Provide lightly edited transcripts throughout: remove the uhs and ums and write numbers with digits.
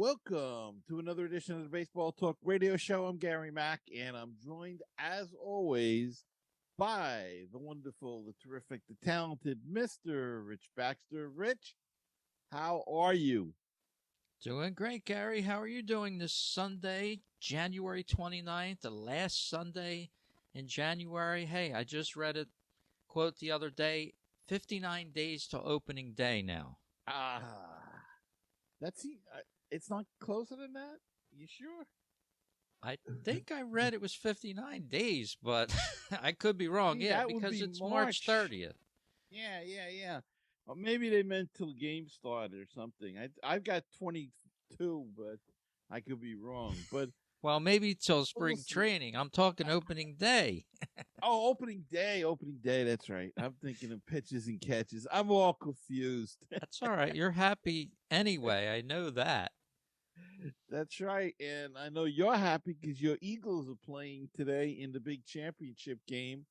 Welcome to another edition of the Baseball Talk Radio Show. I'm Gary Mack, and I'm joined, as always, by the wonderful, the terrific, the talented Mr. Rich Baxter. Rich, how are you? Doing great, Gary. How are you doing this Sunday, January 29th, the last Sunday in January? Hey, I just read a quote the other day, 59 days to opening day now. That's it's not closer than that? You sure? I think I read it was 59 days, but I could be wrong. See, Yeah, that would because be it's March 30th. Yeah. Or maybe they meant till the game started or something. I've got 22, but I could be wrong. But Well, maybe till we'll spring see. training. I'm talking opening day. Oh, opening day. That's right. I'm thinking of pitches and catches. I'm all confused. That's all right. You're happy anyway. I know that. That's right. And I know you're happy because your Eagles are playing today in the big championship game,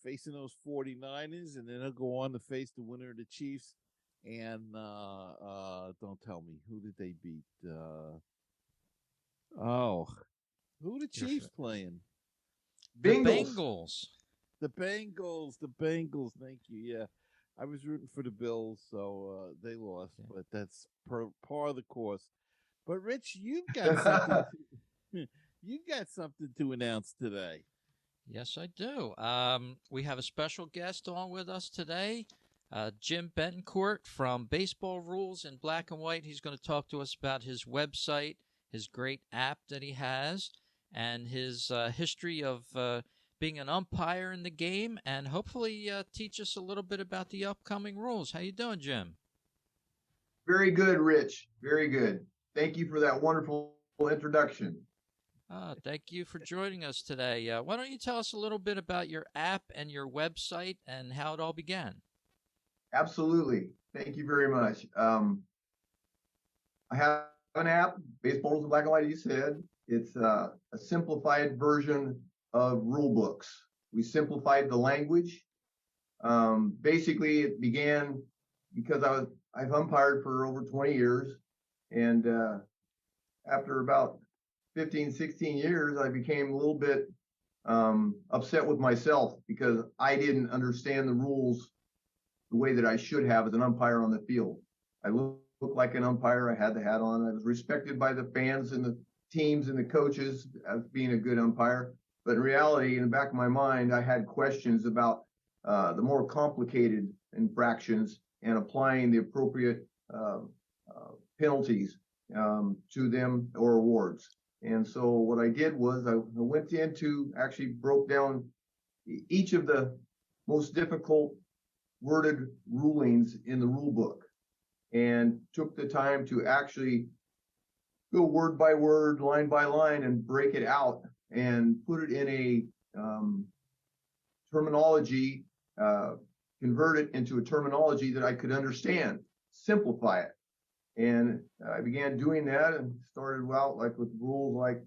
facing those 49ers, and then they'll go on to face the winner of the Chiefs. And don't tell me, who did they beat? Who the Chiefs playing? The Bengals. The Bengals. Thank you. Yeah, I was rooting for the Bills, so they lost, but that's par of the course. But Rich, you've got something. You've got something to announce today. Yes, I do. We have a special guest on with us today, Jim Bettencourt from Baseball Rules in Black and White. He's going to talk to us about his website, his great app that he has, and his history of being an umpire in the game, and hopefully teach us a little bit about the upcoming rules. How you doing, Jim? Very good, Rich. Very good. Thank you for that wonderful introduction. Thank you for joining us today. Why don't you tell us a little bit about your app and your website and how it all began? Absolutely. Thank you very much. I have an app, Baseball Rules in Black and White, as you said. It's a simplified version of rule books. We simplified the language. Basically, it began because I've umpired for over 20 years. And after about 15, 16 years, I became a little bit upset with myself because I didn't understand the rules the way that I should have as an umpire on the field. I looked like an umpire. I had the hat on. I was respected by the fans and the teams and the coaches as being a good umpire. But in reality, in the back of my mind, I had questions about the more complicated infractions and applying the appropriate penalties to them or awards. And so what I did was I went into, actually broke down each of the most difficult worded rulings in the rule book and took the time to actually go word by word, line by line, and break it out and put it in a terminology, convert it into a terminology that I could understand, simplify it. And I began doing that and started out like with rules like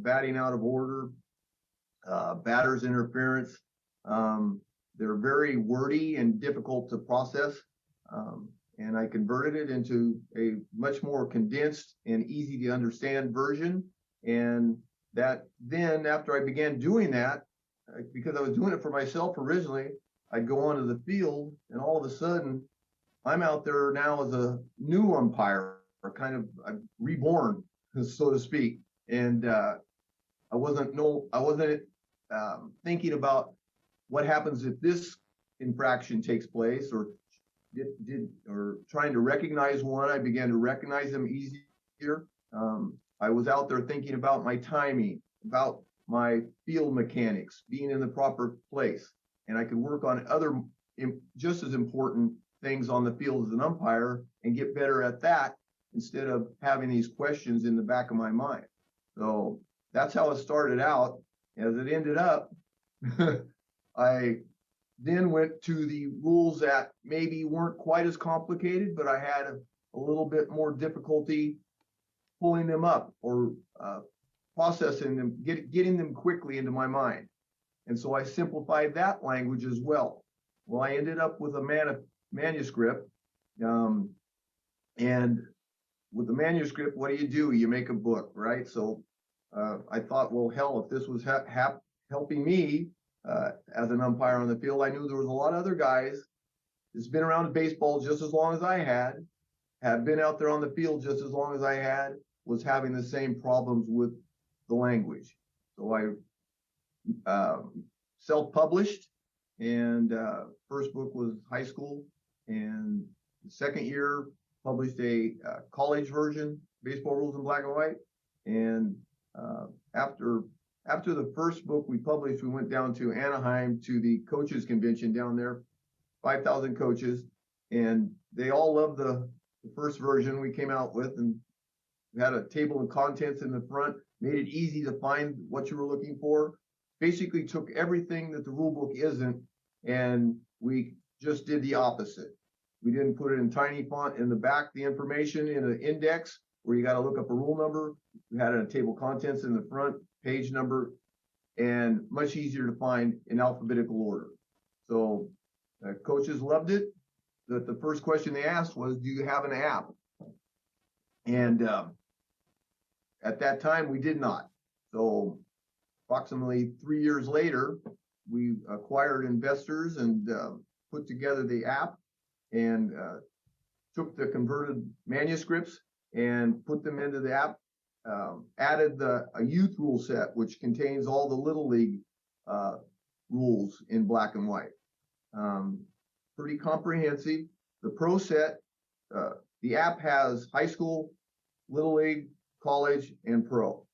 batting out of order, batter's interference. They're very wordy and difficult to process. And I converted it into a much more condensed and easy to understand version. And that then after I began doing that, because I was doing it for myself originally, I'd go onto the field and all of a sudden I'm out there now as a new umpire, or kind of reborn, so to speak. And I wasn't thinking about what happens if this infraction takes place, or trying to recognize one. I began to recognize them easier. I was out there thinking about my timing, about my field mechanics, being in the proper place, and I could work on other just as important things on the field as an umpire and get better at that instead of having these questions in the back of my mind. So that's how it started out. As it ended up, I then went to the rules that maybe weren't quite as complicated, but I had a little bit more difficulty pulling them up or processing them, getting them quickly into my mind. And so I simplified that language as well. Well, I ended up with a manuscript, and with the manuscript, what do? You make a book, right? So I thought, well, hell, if this was helping me as an umpire on the field, I knew there was a lot of other guys that's been around baseball just as long as I had been out there on the field just as long as I had, was having the same problems with the language. So I self-published, and first book was high school, and the second year published a college version, Baseball Rules in Black and White. And after the first book we published, we went down to Anaheim to the coaches convention down there, 5,000 coaches, and they all loved the first version we came out with, and we had a table of contents in the front, made it easy to find what you were looking for. Basically took everything that the rule book isn't, and we just did the opposite. We didn't put it in tiny font in the back, the information in an index where you got to look up a rule number. We had it in a table of contents in the front, page number, and much easier to find in alphabetical order. So coaches loved it. The first question they asked was, do you have an app? And at that time, we did not. So approximately 3 years later, we acquired investors and put together the app, and took the converted manuscripts and put them into the app, added a youth rule set, which contains all the Little League rules in black and white. Pretty comprehensive. The pro set, the app has high school, Little League, college, and pro.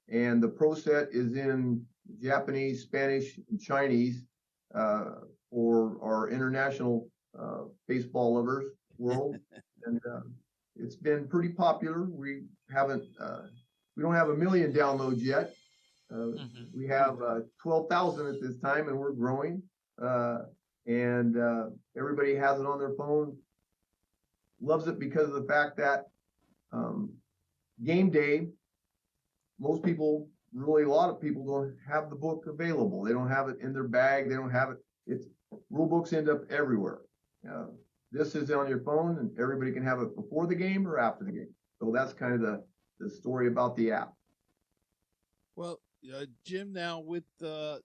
And the pro set is in Japanese, Spanish, and Chinese for our international baseball lovers world. And it's been pretty popular. We don't have 1 million downloads yet. We have 12,000 at this time, and we're growing. And everybody has it on their phone. Loves it because of the fact that game day, most people, really a lot of people don't have the book available. They don't have it in their bag. They don't have it. It's rule books end up everywhere. This is on your phone, and everybody can have it before the game or after the game. So that's kind of the story about the app. Well, Jim, now with the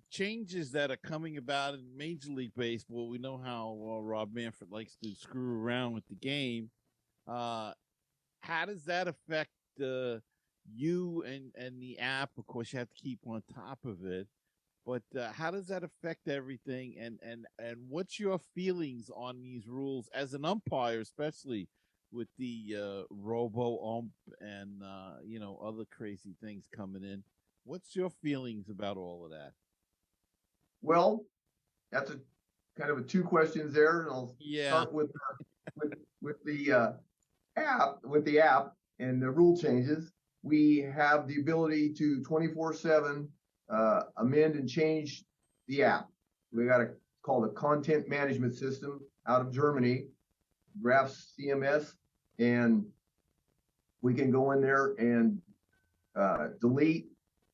changes that are coming about in Major League Baseball, we know how Rob Manfred likes to screw around with the game. How does that affect you and the app? Of course, you have to keep on top of it. But how does that affect everything? And what's your feelings on these rules as an umpire, especially with the robo ump and other crazy things coming in? What's your feelings about all of that? Well, that's a kind of a two questions there, and I'll start with the app and the rule changes. We have the ability to 24/7 amend and change the app. We got a called a content management system out of Germany, Graph CMS, and we can go in there and delete,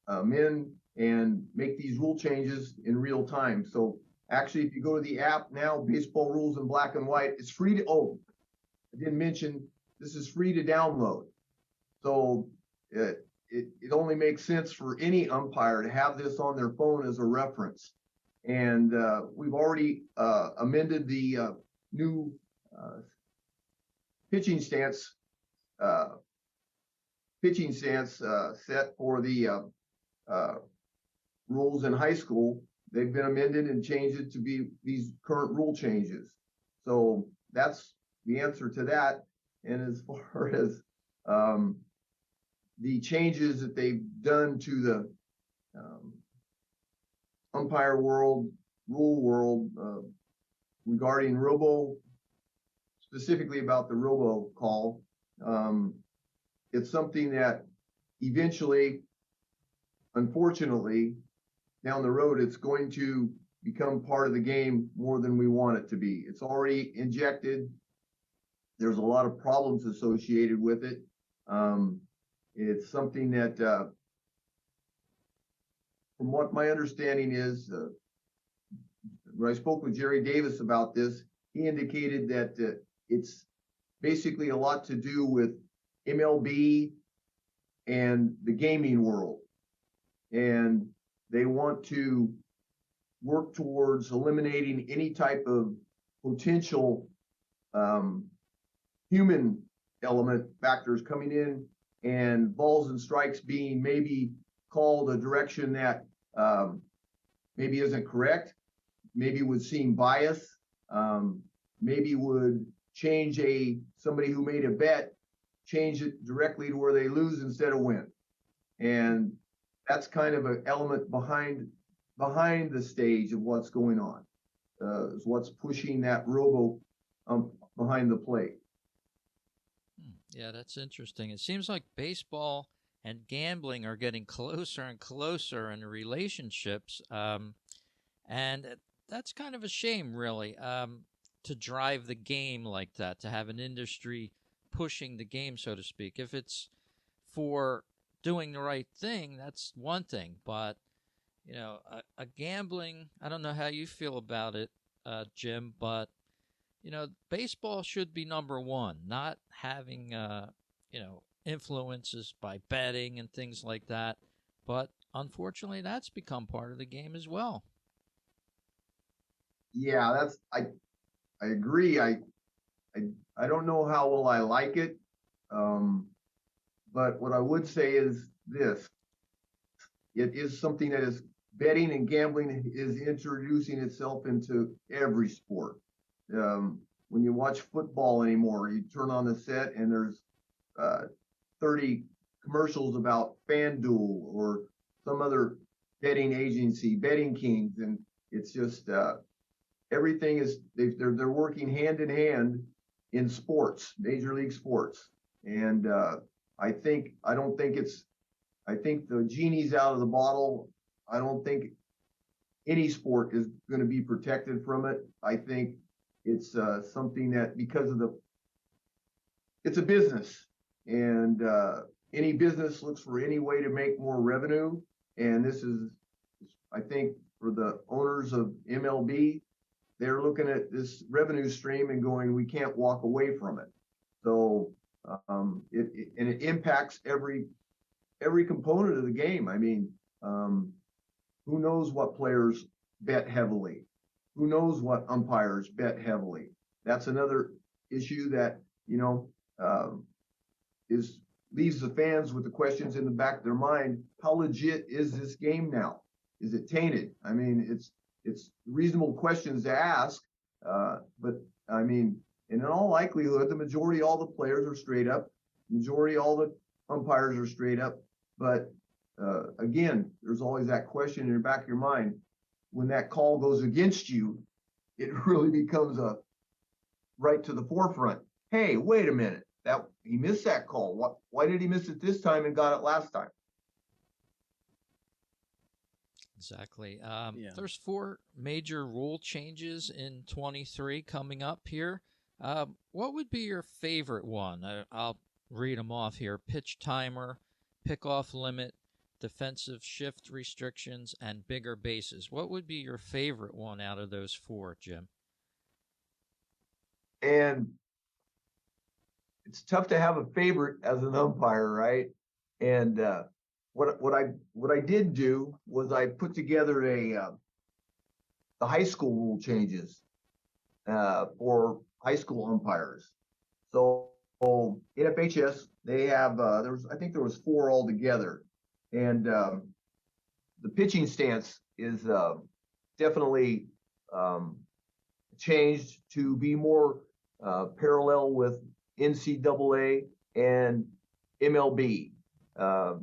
amend, and make these rule changes in real time. So actually, if you go to the app now, Baseball Rules in Black and White, it's free to, I didn't mention, this is free to download. So it only makes sense for any umpire to have this on their phone as a reference. And we've already amended the new pitching stance set for the rules in high school. They've been amended and changed it to be these current rule changes. So that's the answer to that. And as far as the changes that they've done to the umpire world, rule world, regarding robo, specifically about the robo call, it's something that eventually, unfortunately, down the road, it's going to become part of the game more than we want it to be. It's already injected. There's a lot of problems associated with it. It's something that, from what my understanding is, when I spoke with Jerry Davis about this, he indicated that it's basically a lot to do with MLB and the gaming world. And they want to work towards eliminating any type of potential human element factors coming in, and balls and strikes being maybe called a direction that maybe isn't correct, maybe would seem biased, maybe would change somebody who made a bet, change it directly to where they lose instead of win. And that's kind of an element behind the stage of what's going on, is what's pushing that robo behind the plate. Yeah, that's interesting. It seems like baseball and gambling are getting closer and closer in relationships, and that's kind of a shame, really, to drive the game like that, to have an industry pushing the game, so to speak. If it's for doing the right thing, that's one thing, but a gambling, I don't know how you feel about it, Jim, but baseball should be number one, not having influences by betting and things like that. But unfortunately, that's become part of the game as well. Yeah, I agree. I don't know how well I like it, but what I would say is this: it is something that is betting and gambling is introducing itself into every sport. When you watch football anymore, you turn on the set and there's 30 commercials about FanDuel or some other betting agency, Betting Kings, and it's just everything is they're working hand in hand in sports, major league sports, and I think the genie's out of the bottle. I don't think any sport is going to be protected from it. I think it's something that it's a business, and any business looks for any way to make more revenue. And this is, I think, for the owners of MLB, they're looking at this revenue stream and going, we can't walk away from it. So it impacts every component of the game. I mean, who knows what players bet heavily? Who knows what umpires bet heavily? That's another issue that leaves the fans with the questions in the back of their mind. How legit is this game now? Is it tainted? I mean, it's reasonable questions to ask, but I mean, in all likelihood, the majority, all the players are straight up. Majority, all the umpires are straight up. But again, there's always that question in your back of your mind. When that call goes against you, it really becomes right to the forefront. Hey, wait a minute. He missed that call. Why did he miss it this time and got it last time? Exactly. Yeah. There's 4 major rule changes in 23 coming up here. What would be your favorite one? I'll read them off here. Pitch timer, pickoff limit, defensive shift restrictions, and bigger bases. What would be your favorite one out of those 4, Jim? And it's tough to have a favorite as an umpire, right? And what I did do was I put together the high school rule changes for high school umpires. So NFHS, they have I think there was 4 altogether, and the pitching stance is definitely changed to be more parallel with NCAA and MLB.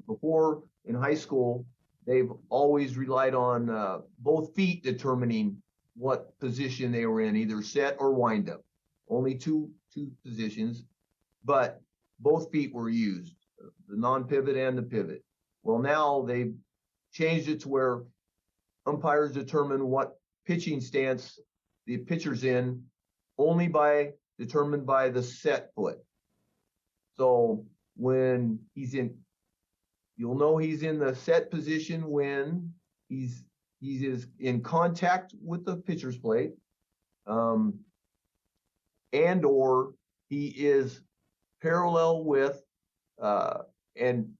Before, in high school, they've always relied on both feet determining what position they were in, either set or wind up. Only two positions, but both feet were used, the non-pivot and the pivot. Well, now they've changed it to where umpires determine what pitching stance the pitcher's in only determined by the set foot. So when he's in, you'll know he's in the set position when he's in contact with the pitcher's plate, and or he is parallel with and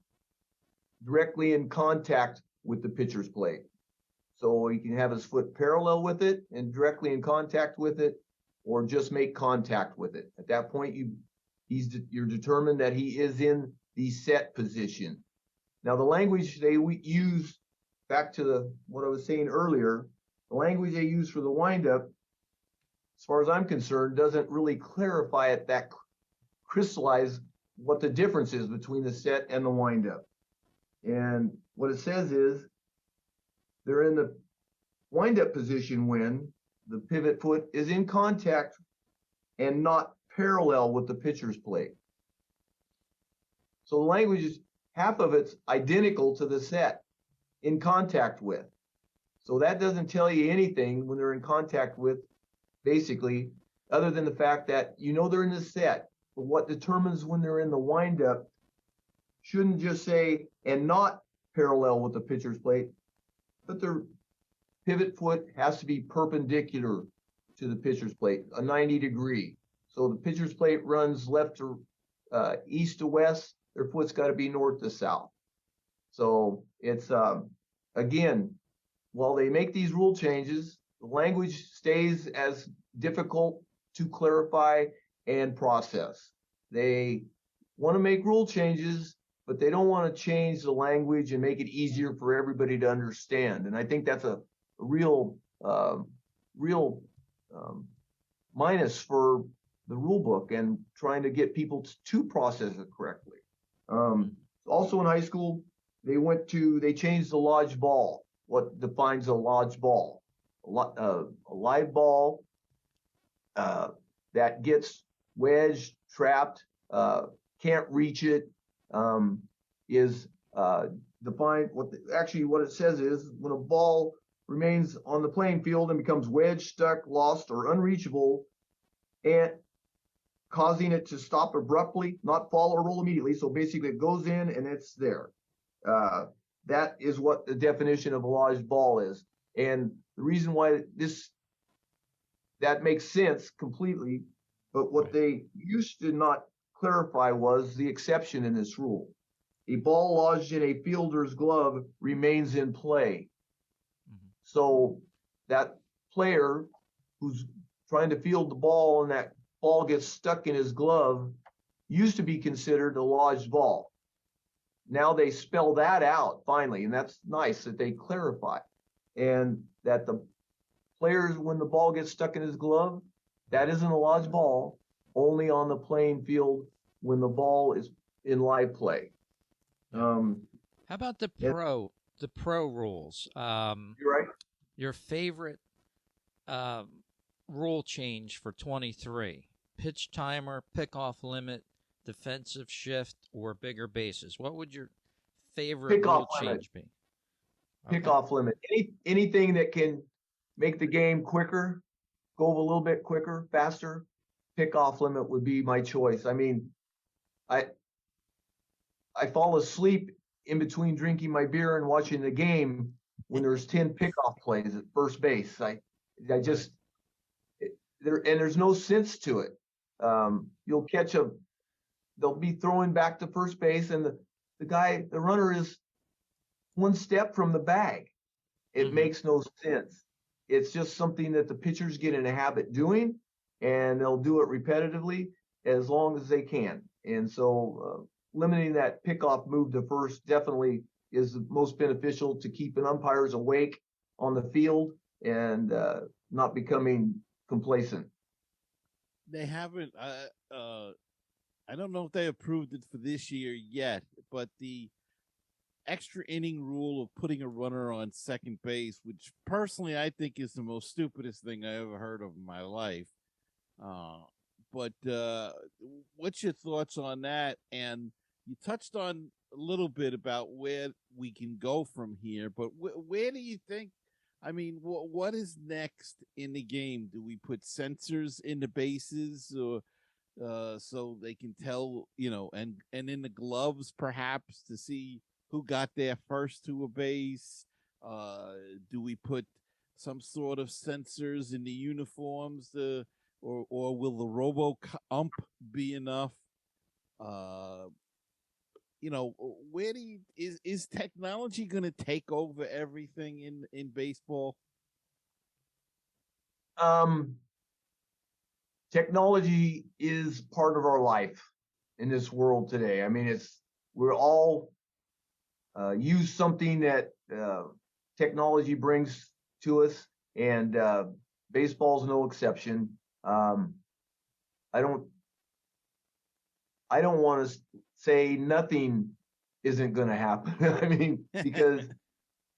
directly in contact with the pitcher's plate. So he can have his foot parallel with it and directly in contact with it, or just make contact with it. At that point, you're determined that he is in the set position. Now, the language they use, back to what I was saying earlier, the language they use for the windup, as far as I'm concerned, doesn't really clarify it, that crystallize what the difference is between the set and the windup. And what it says is they're in the windup position when the pivot foot is in contact and not parallel with the pitcher's plate. So the language is, half of it's identical to the set, in contact with. So that doesn't tell you anything when they're in contact with, basically, other than the fact that you know they're in the set. But what determines when they're in the windup shouldn't just say, and not parallel with the pitcher's plate, but their pivot foot has to be perpendicular to the pitcher's plate, a 90 degree. So the pitcher's plate runs left to east to west, their foot's got to be north to south. So it's, again, while they make these rule changes, the language stays as difficult to clarify and process. They want to make rule changes, but they don't want to change the language and make it easier for everybody to understand. And I think that's a real minus for the rule book and trying to get people to process it correctly. Also in high school, they changed the lodge ball. What defines a lodge ball? A live ball that gets wedged, trapped, can't reach it, is defined. What it says is when a ball remains on the playing field and becomes wedged, stuck, lost, or unreachable, and causing it to stop abruptly, not fall or roll immediately. So basically it goes in and it's there. That is what the definition of a lodged ball is. And the reason why that makes sense completely, but what they used to not clarify was the exception in this rule. A ball lodged in a fielder's glove remains in play. So that player who's trying to field the ball and that ball gets stuck in his glove used to be considered a lodged ball. Now they spell that out finally, and that's nice that they clarify. And that the players, when the ball gets stuck in his glove, that isn't a lodged ball, only on the playing field when the ball is in live play. How about the pro rules? You're right. Your favorite rule change for 23: pitch timer, pickoff limit, defensive shift, or bigger bases. What would your favorite rule change be? Pickoff limit. Anything that can make the game quicker, go a little bit quicker, faster, pickoff limit would be my choice. I mean, I fall asleep in between drinking my beer and watching the game when there's 10 pickoff plays at first base. There's no sense to it. You'll catch they'll be throwing back to first base and the runner is one step from the bag. It makes no sense. It's just something that the pitchers get in a habit doing, and they'll do it repetitively as long as they can. And so limiting that pickoff move to first definitely is the most beneficial to keeping umpires awake on the field and not becoming complacent. They haven't. I don't know if they approved it for this year yet, but the extra inning rule of putting a runner on second base, which personally I think is the most stupidest thing I ever heard of in my life. But what's your thoughts on that? And you touched on a little bit about where we can go from here, but where do you think? I mean, what is next in the game? Do we put sensors in the bases, or so they can tell, and in the gloves perhaps to see who got there first to a base? Do we put some sort of sensors in the uniforms to or will the robo ump be enough? Uh, where do you, is technology going to take over everything in baseball? Um, Technology is part of our life in this world today. I mean, we're all use something that technology brings to us, and baseball's no exception. Um, I don't I don't want to say nothing isn't going to happen. I mean, because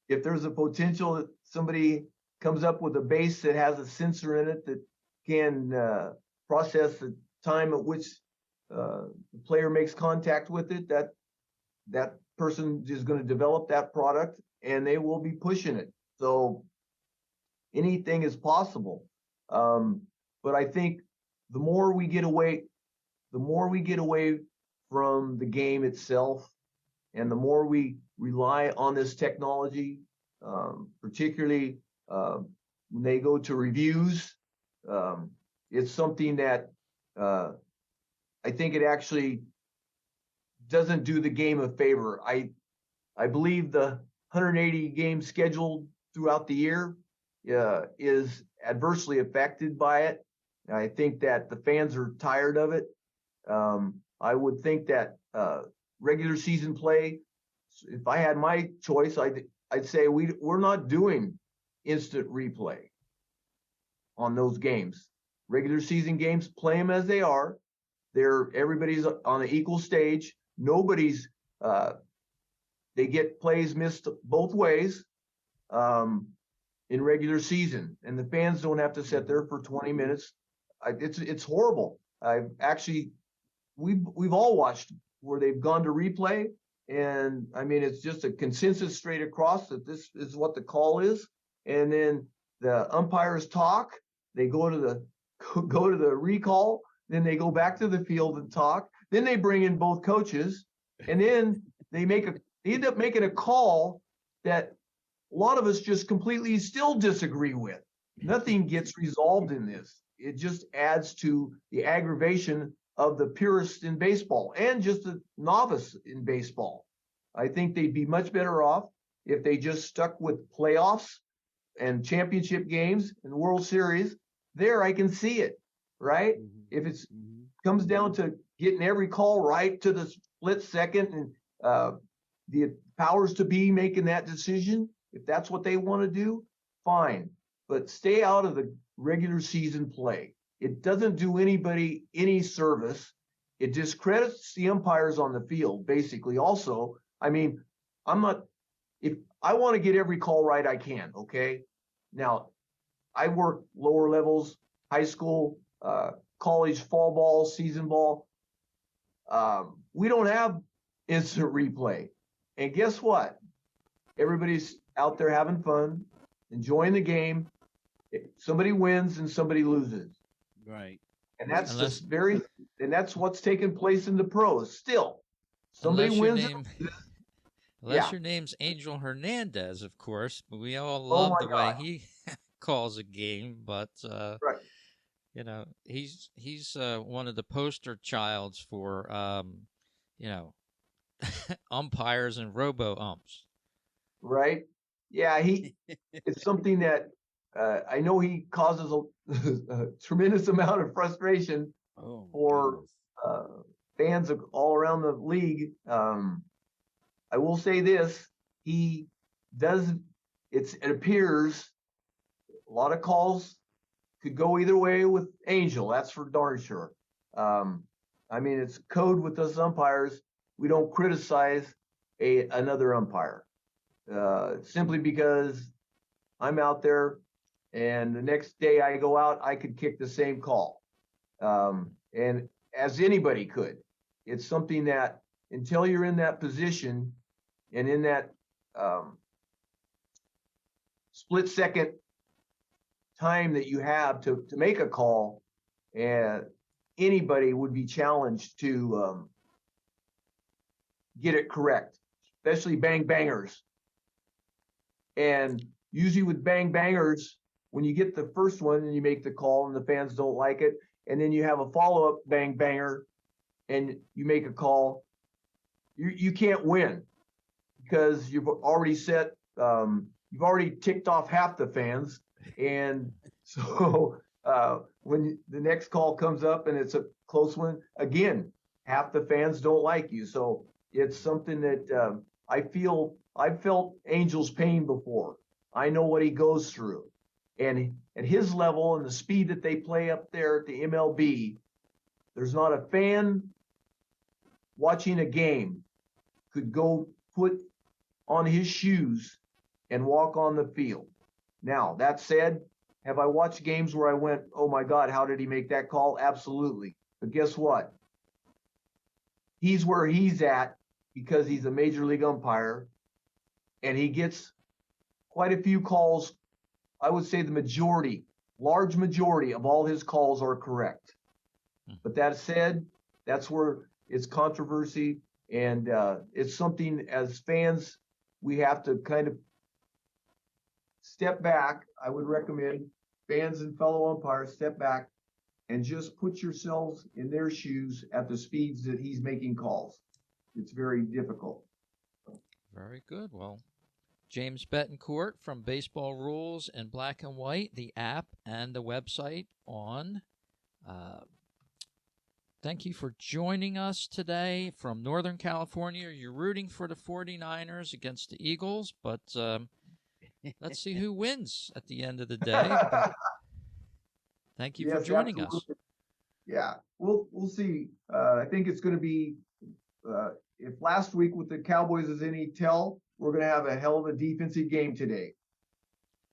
if there's a potential that somebody comes up with a base that has a sensor in it that can process the time at which the player makes contact with it, that person is going to develop that product and they will be pushing it. So anything is possible. But I think the more we get away, the more we get away from the game itself, and the more we rely on this technology, particularly when they go to reviews, it's something that I think it actually doesn't do the game a favor. I believe the 180 games scheduled throughout the year is adversely affected by it. I think that the fans are tired of it. I would think that regular season play, if I had my choice, I'd say we're not doing instant replay on those games. Regular season games, play them as they are. Everybody's on an equal stage. Nobody's they get plays missed both ways in regular season, and the fans don't have to sit there for 20 minutes. It's horrible. We've all watched where they've gone to replay, and I mean it's just a consensus straight across that this is what the call is, and then the umpires talk. They go to the recall, then they go back to the field and talk. Then they bring in both coaches, and then they end up making a call that a lot of us just completely still disagree with. Nothing gets resolved in this. It just adds to the aggravation of the purist in baseball and just the novice in baseball. I think they'd be much better off if they just stuck with playoffs and championship games and World Series. There, I can see it, right? Mm-hmm. If it comes down to getting every call right to the split second and the powers to be making that decision, if that's what they want to do, fine. But stay out of the regular season play. It doesn't do anybody any service. It discredits the umpires on the field, basically. Also, I mean, if I want to get every call right, I can, okay? Now, I work lower levels, high school, college, fall ball, season ball. We don't have instant replay. And guess what? Everybody's out there having fun, enjoying the game. Somebody wins and somebody loses. Right. And that's and that's what's taking place in the pros still. Somebody wins. Unless your name's Angel Hernandez, of course. We all Oh love my the God. way he calls a game, but Right. you know, he's one of the poster childs for umpires and robo umps. Right. Yeah, it's something that I know he causes a tremendous amount of frustration for fans all around the league. I will say this: he does. It appears a lot of calls could go either way with Angel. That's for darn sure. I mean, it's code with us umpires. We don't criticize another umpire simply because I'm out there, and the next day I go out, I could kick the same call, and as anybody could. It's something that until you're in that position and in that split second time that you have to make a call, and anybody would be challenged to get it correct, especially bang bangers. And usually with bang bangers, when you get the first one and you make the call and the fans don't like it, and then you have a follow-up bang banger and you make a call, you can't win because you've already you've already ticked off half the fans. And so when the next call comes up and it's a close one, again, half the fans don't like you. So it's something that I've felt Angel's pain before. I know what he goes through. And at his level and the speed that they play up there at the MLB, there's not a fan watching a game could go put on his shoes and walk on the field. Now, that said, have I watched games where I went, oh my God, how did he make that call? Absolutely. But guess what? He's where he's at because he's a major league umpire and he gets quite a few calls. I would say large majority of all his calls are correct. But that said, that's where it's controversy, and it's something as fans we have to kind of step back. I would recommend fans and fellow umpires step back and just put yourselves in their shoes at the speeds that he's making calls. It's very difficult. Very good. Well, James Bettencourt from Baseball Rules in Black and White, the app and the website on. Thank you for joining us today from Northern California. You're rooting for the 49ers against the Eagles, but let's see who wins at the end of the day. Thank you for joining us. Yeah, we'll see. I think it's going to be, if last week with the Cowboys is any tell, we're going to have a hell of a defensive game today.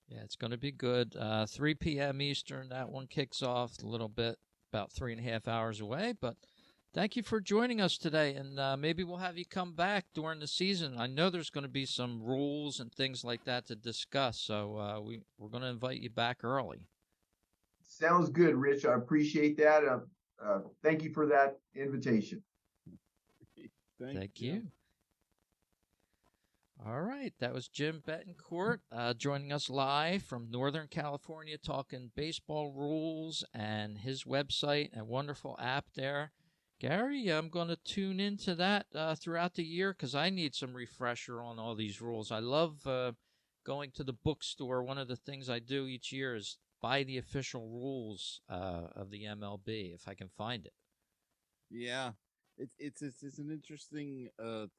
Yeah, it's going to be good. 3 p.m. Eastern, that one kicks off a little bit, about 3.5 hours away. But thank you for joining us today, and maybe we'll have you come back during the season. I know there's going to be some rules and things like that to discuss, so we're going to invite you back early. Sounds good, Rich. I appreciate that. Thank you for that invitation. Thank you. All right, that was Jim Bettencourt joining us live from Northern California, talking baseball rules and his website and wonderful app there. Gary, I'm going to tune into that throughout the year because I need some refresher on all these rules. I love going to the bookstore. One of the things I do each year is buy the official rules of the MLB if I can find it. Yeah, it's an interesting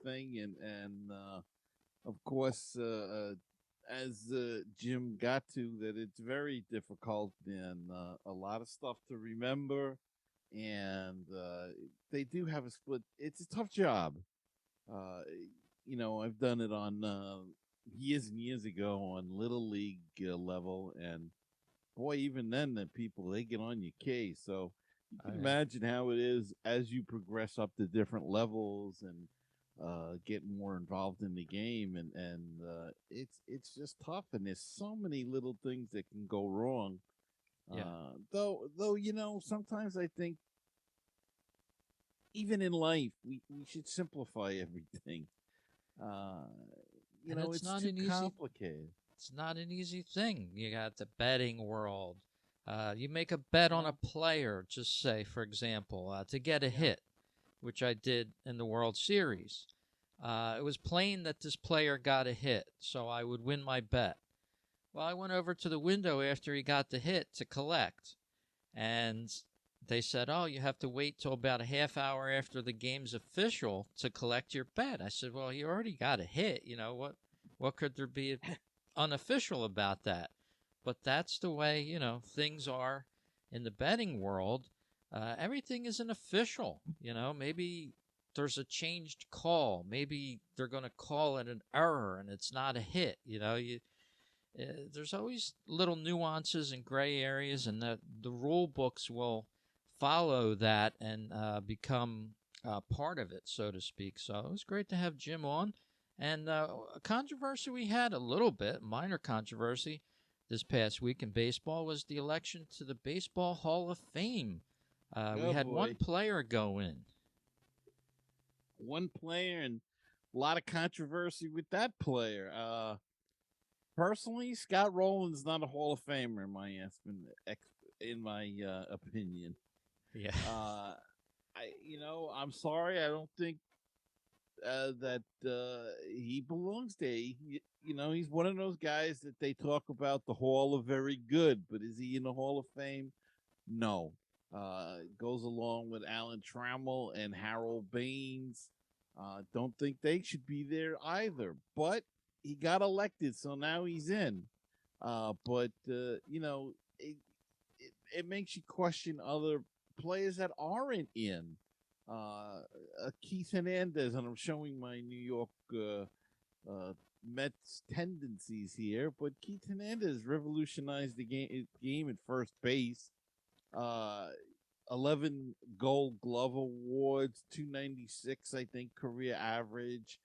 thing, and of course, as Jim got to, that it's very difficult and a lot of stuff to remember, and they do have a split. It's a tough job. I've done it on years and years ago on little league level, and boy, even then, the people they get on your case. So you can imagine how it is as you progress up to different levels and get more involved in the game, and it's just tough, and there's so many little things that can go wrong. Though sometimes I think even in life we should simplify everything. It's not too complicated. It's not an easy thing. You got the betting world. You make a bet on a player, just say, for example, to get a hit, which I did in the World Series. It was plain that this player got a hit, so I would win my bet. Well, I went over to the window after he got the hit to collect, and they said, oh, you have to wait till about a half hour after the game's official to collect your bet. I said, well, you already got a hit. What could there be unofficial about that? But that's the way, things are in the betting world. Everything isn't official. Maybe there's a changed call. Maybe they're going to call it an error and it's not a hit. There's always little nuances and gray areas, and the rule books will follow that and become part of it, so to speak. So it was great to have Jim on. And a controversy we had, a little bit, minor controversy, this past week in baseball was the election to the Baseball Hall of Fame. We had one player go in. One player, and a lot of controversy with that player. Personally, Scott Rowland's not a Hall of Famer in my opinion. Yeah. I'm sorry. I don't think that he belongs there. He's one of those guys that they talk about the Hall of Very Good, but is he in the Hall of Fame? No. Goes along with Alan Trammell and Harold Baines. Don't think they should be there either. But he got elected, so now he's in. It makes you question other players that aren't in. Keith Hernandez, and I'm showing my New York Mets tendencies here, but Keith Hernandez revolutionized the game at first base. Uh, 11 Gold Glove awards, 296, I think, career average.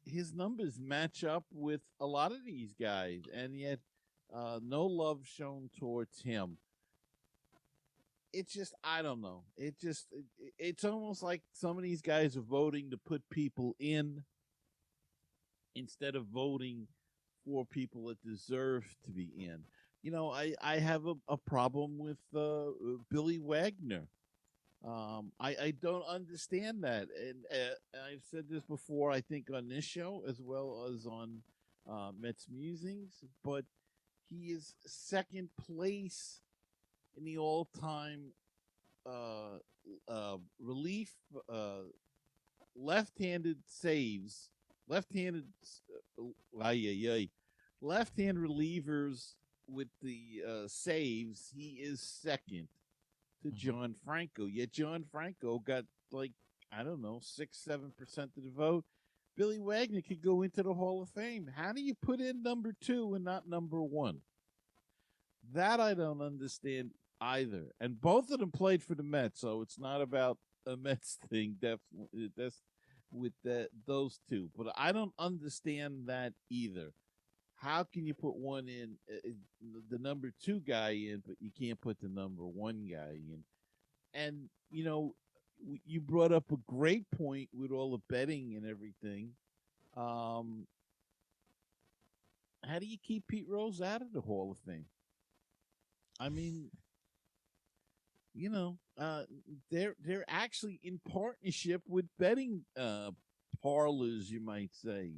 His numbers match up with a lot of these guys, and yet no love shown towards him. It's just, I don't know. It's almost like some of these guys are voting to put people in instead of voting for people that deserve to be in. I have a problem with Billy Wagner. I don't understand that, and I've said this before. I think on this show as well as on Mets Musings, but he is second place in the all-time relief left-handed saves, left-handed left-hand relievers with the saves. He is second to John Franco. Yet John Franco got I don't know 6-7% of the vote. Billy Wagner could go into the Hall of Fame. How do you put in number 2 and not number 1? That I don't understand either. And both of them played for the Mets, so it's not about a Mets thing. Definitely, that's with those two. But I don't understand that either. How can you put one in, the number 2 guy in, but you can't put the number 1 guy in? And you brought up a great point with all the betting and everything. How do you keep Pete Rose out of the Hall of Fame? I mean, they're actually in partnership with betting parlors, you might say,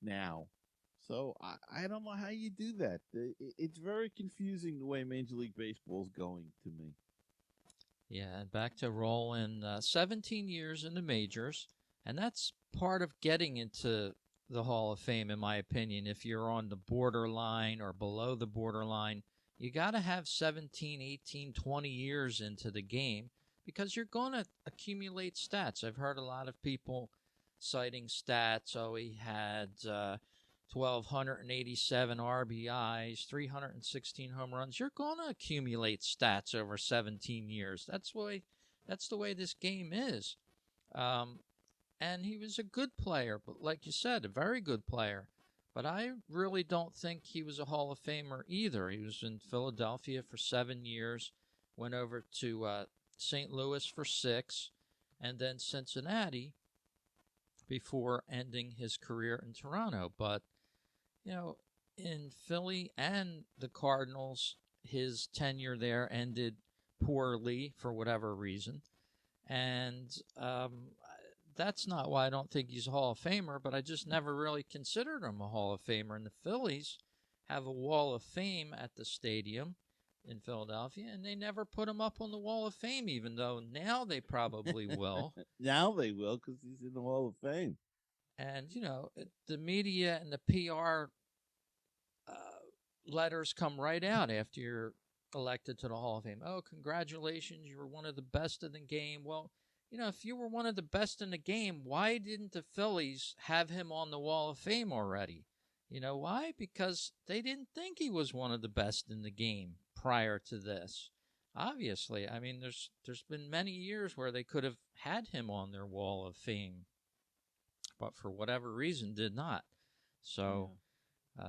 now. So I don't know how you do that. It's very confusing the way Major League Baseball is going to me. Yeah, and back to Roland, 17 years in the majors, and that's part of getting into the Hall of Fame, in my opinion. If you're on the borderline or below the borderline, you got to have 17, 18, 20 years into the game because you're going to accumulate stats. I've heard a lot of people citing stats. Oh, he had 1,287 RBIs, 316 home runs. You're going to accumulate stats over 17 years. That's the way this game is. And he was a good player, but like you said, a very good player. But I really don't think he was a Hall of Famer either. He was in Philadelphia for 7 years, went over to St. Louis for 6, and then Cincinnati before ending his career in Toronto. But, in Philly and the Cardinals, his tenure there ended poorly for whatever reason. And that's not why I don't think he's a Hall of Famer, but I just never really considered him a Hall of Famer. And the Phillies have a Wall of Fame at the stadium in Philadelphia, and they never put him up on the Wall of Fame, even though now they probably will. Now they will because he's in the Hall of Fame. And, the media and the PR letters come right out after you're elected to the Hall of Fame. Oh, congratulations, you were one of the best in the game. Well, if you were one of the best in the game, why didn't the Phillies have him on the Wall of Fame already? Why? Because they didn't think he was one of the best in the game prior to this. Obviously, I mean, there's been many years where they could have had him on their Wall of Fame, but for whatever reason did not. So,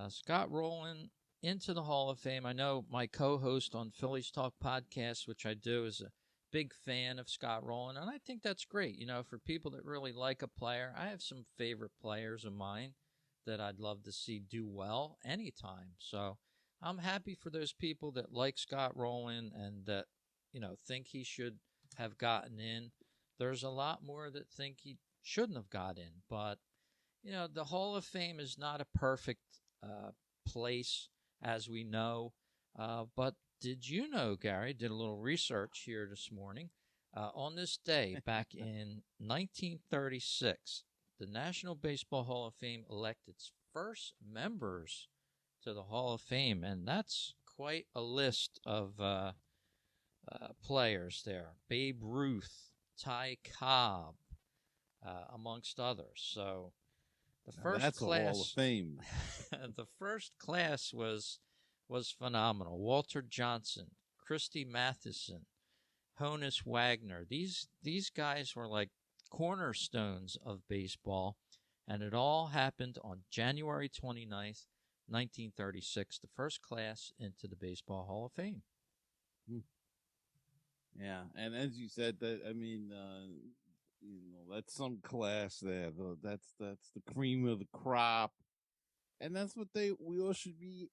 Scott Rowland into the Hall of Fame. I know my co-host on Phillies Talk podcast, which I do, is a big fan of Scott Rowland, and I think that's great. For people that really like a player, I have some favorite players of mine that I'd love to see do well anytime. So I'm happy for those people that like Scott Rowland and that, think he should have gotten in. There's a lot more that think he shouldn't have got in. But, the Hall of Fame is not a perfect place, as we know. But did you know, Gary, did a little research here this morning. On this day, back in 1936, the National Baseball Hall of Fame elected its first members to the Hall of Fame, and that's quite a list of players there. Babe Ruth, Ty Cobb, amongst others. So the first that's class, a Hall of Fame. the first class was phenomenal. Walter Johnson, Christy Matheson, Honus Wagner. These guys were like cornerstones of baseball, and it all happened on January 29th, 1936, the first class into the Baseball Hall of Fame. Yeah, and as you said, that's some class there. That's the cream of the crop, and that's what we all should be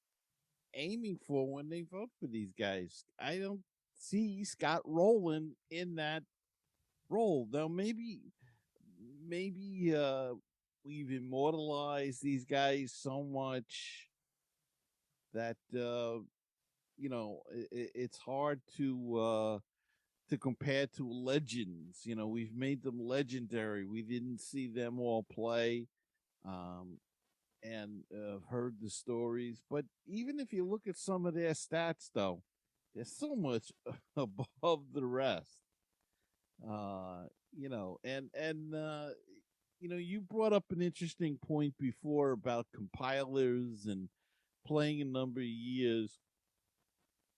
aiming for when they vote for these guys. I don't see Scott Rowland in that role. Now maybe we've immortalized these guys so much that it's hard to compare to legends. We've made them legendary. We didn't see them all play. And heard the stories. But even if you look at some of their stats, though, they're so much above the rest. You brought up an interesting point before about compilers and playing a number of years,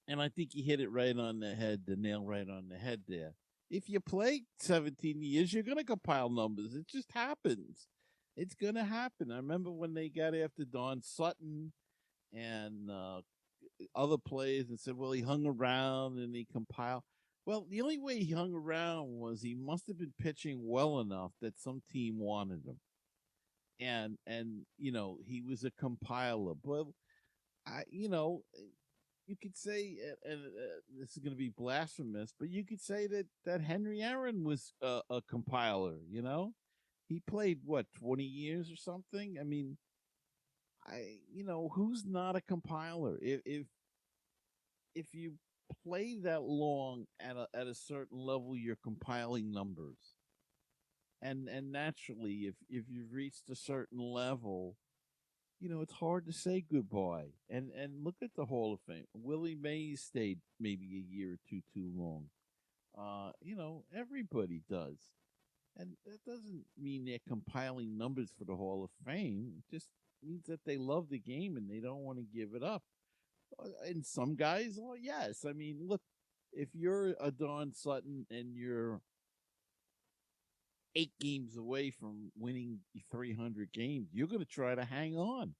and I think you hit it right on the head, the nail right on the head there. If you play 17 years, you're going to compile numbers. It just happens. It's going to happen. I remember when they got after Don Sutton and other players and said, well, he hung around and he compiled. Well, the only way he hung around was he must have been pitching well enough that some team wanted him. And he was a compiler. But, you could say, and this is going to be blasphemous, but you could say that Henry Aaron was a compiler, He played, 20 years or something? I mean, who's not a compiler? If you play that long at a certain level, you're compiling numbers. And naturally, if you've reached a certain level, it's hard to say goodbye. And look at the Hall of Fame. Willie Mays stayed maybe a year or two too long. Everybody does. And that doesn't mean they're compiling numbers for the Hall of Fame. It just means that they love the game and they don't want to give it up. And some guys, well, yes. I mean, look, if you're a Don Sutton and you're 8 games away from winning 300 games, you're going to try to hang on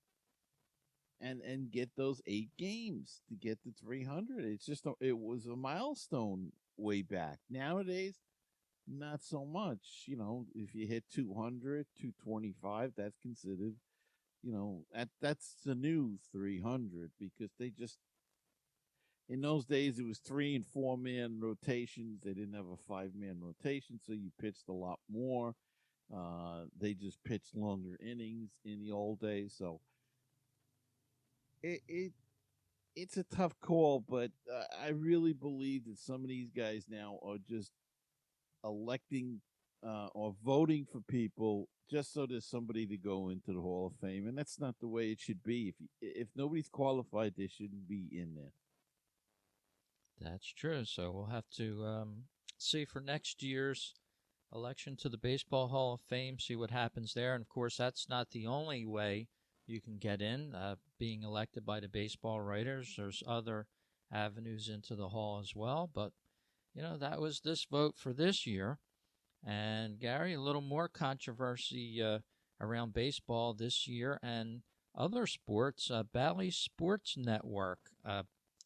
and get those 8 games to get to 300. It was a milestone way back. Nowadays, not so much. If you hit 200, 225, that's considered, that's the new 300 because they just, in those days, it was 3 and 4 man rotations. They didn't have a 5-man rotation, so you pitched a lot more. They just pitched longer innings in the old days. So it's a tough call, but I really believe that some of these guys now are just electing or voting for people just so there's somebody to go into the Hall of Fame, and that's not the way it should be. If nobody's qualified, they shouldn't be in there. That's true. So we'll have to see for next year's election to the Baseball Hall of Fame, see what happens there. And, of course, that's not the only way you can get in, being elected by the baseball writers. There's other avenues into the Hall as well. But, that was this vote for this year. And, Gary, a little more controversy around baseball this year and other sports. Bally Sports Network,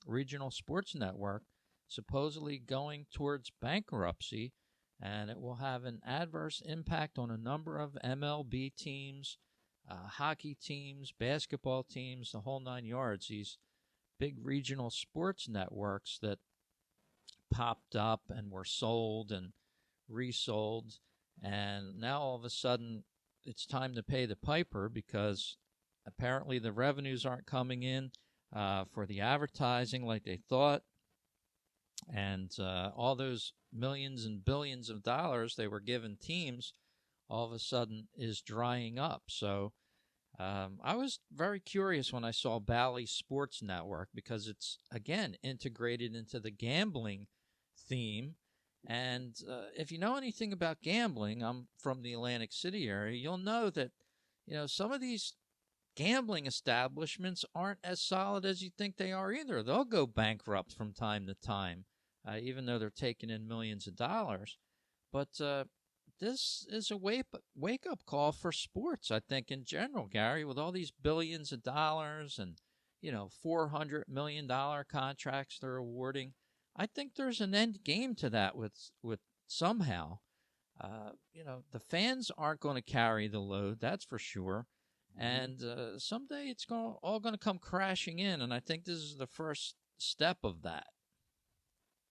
regional sports network, supposedly going towards bankruptcy, and it will have an adverse impact on a number of MLB teams, hockey teams, basketball teams, the whole 9 yards. These big regional sports networks that popped up and were sold and resold. And now all of a sudden it's time to pay the piper because apparently the revenues aren't coming in for the advertising like they thought. And all those millions and billions of dollars they were giving teams all of a sudden is drying up. So I was very curious when I saw Bally Sports Network because it's, again, integrated into the gambling theme. And if you know anything about gambling, I'm from the Atlantic City area, you'll know that, some of these gambling establishments aren't as solid as you think they are either. They'll go bankrupt from time to time, even though they're taking in millions of dollars. But this is a wake-up call for sports, I think, in general, Gary, with all these billions of dollars and, $400 million contracts they're awarding. I think there's an end game to that with somehow. The fans aren't going to carry the load, that's for sure. And someday it's all going to come crashing in, and I think this is the first step of that.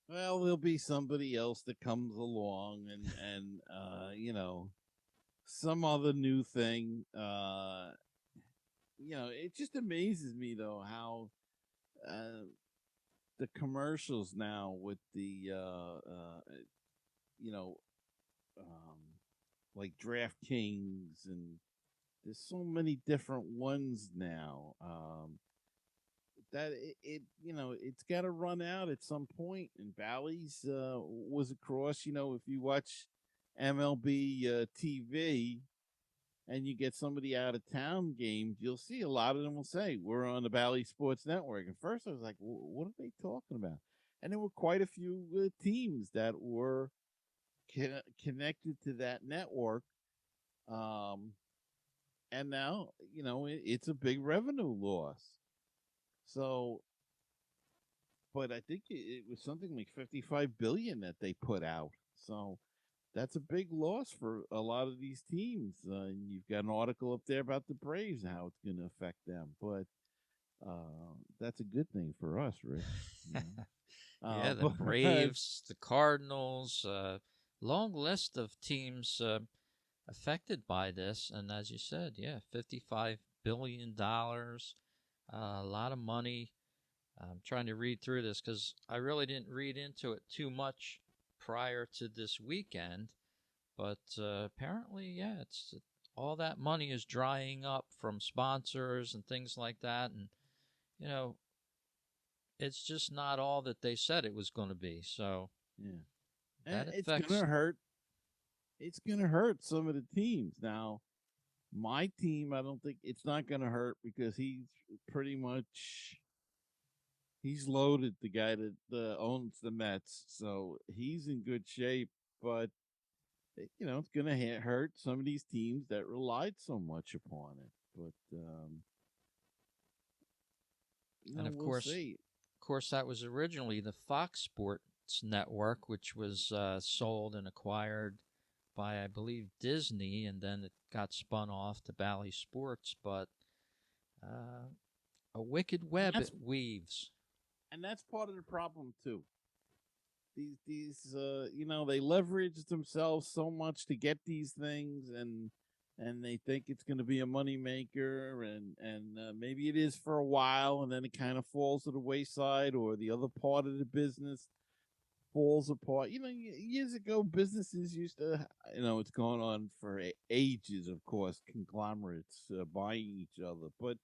Well, there'll be somebody else that comes along and some other new thing. It just amazes me though how the commercials now with the like DraftKings, and there's so many different ones now. That it's got to run out at some point. And Bally's was across. If you watch MLB TV and you get somebody out of town games, you'll see a lot of them will say we're on the Bally Sports Network. At first, I was like, what are they talking about? And there were quite a few teams that were connected to that network. And now it's a big revenue loss. So, but I think it was something like 55 billion that they put out. So that's a big loss for a lot of these teams. And you've got an article up there about the Braves and how it's going to affect them. But that's a good thing for us, Rick. Yeah, the Braves, the Cardinals, long list of teams affected by this. And as you said, $55 billion. A lot of money. I'm trying to read through this because I really didn't read into it too much prior to this weekend. But apparently, it's all that money is drying up from sponsors and things like that. And, it's just not all that they said it was going to be. So, that it's going to hurt. It's going to hurt some of the teams. Now, my team, I don't think it's not going to hurt because he's pretty much loaded, the guy that owns the Mets, so he's in good shape. But it's going to hurt some of these teams that relied so much upon it. But and of course, that was originally the Fox Sports Network, which was sold and acquired by, I believe, Disney, and then it got spun off to Bally Sports. But a wicked web it weaves. And that's part of the problem, too. These they leverage themselves so much to get these things, and they think it's going to be a moneymaker, and maybe it is for a while, and then it kind of falls to the wayside, or the other part of the business falls apart. Years ago, businesses used to, it's gone on for ages, of course, conglomerates buying each other. But,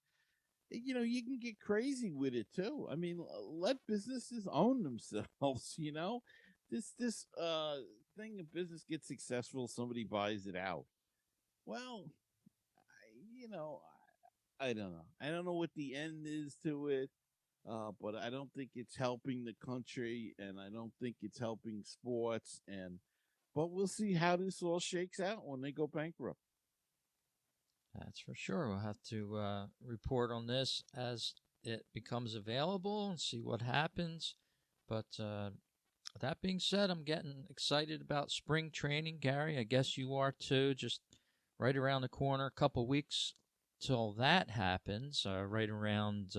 you can get crazy with it, too. I mean, let businesses own themselves, This thing of business gets successful, somebody buys it out. Well, I don't know. I don't know what the end is to it. But I don't think it's helping the country, and I don't think it's helping sports. But we'll see how this all shakes out when they go bankrupt. That's for sure. We'll have to report on this as it becomes available and see what happens. But that being said, I'm getting excited about spring training, Gary. I guess you are too. Just right around the corner, a couple weeks till that happens. Right around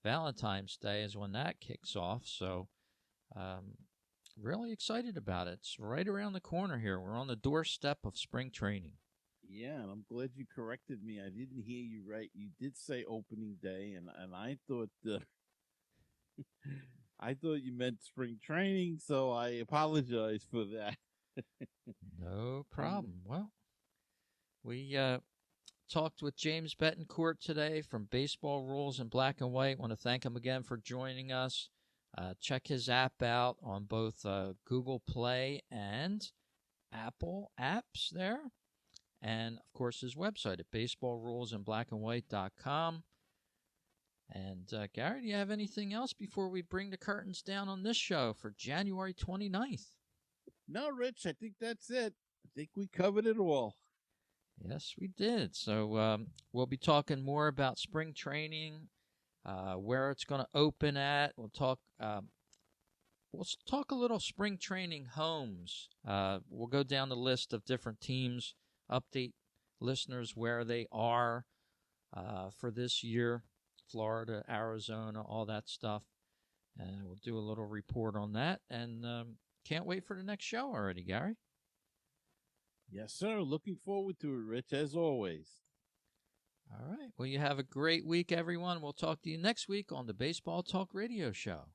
Valentine's Day is when that kicks off. So, really excited about it. It's right around the corner here. We're on the doorstep of spring training. Yeah, and I'm glad you corrected me. I didn't hear you right. You did say opening day, and I thought I thought you meant spring training, so I apologize for that. No And problem. Well, we talked with James Bettencourt today from Baseball Rules in Black and White. Want to thank him again for joining us. Check his app out on both Google Play and Apple apps there. And, of course, his website at baseballrulesinblackandwhite.com. And, Gary, do you have anything else before we bring the curtains down on this show for January 29th? no, Rich, I think that's it. I think we covered it all. Yes, we did. So we'll be talking more about spring training, where it's going to open at. We'll talk a little spring training homes. We'll go down the list of different teams, update listeners where they are for this year, Florida, Arizona, all that stuff. And we'll do a little report on that. And can't wait for the next show already, Gary. Yes, sir. Looking forward to it, Rich, as always. All right. Well, you have a great week, everyone. We'll talk to you next week on the Baseball Talk Radio Show.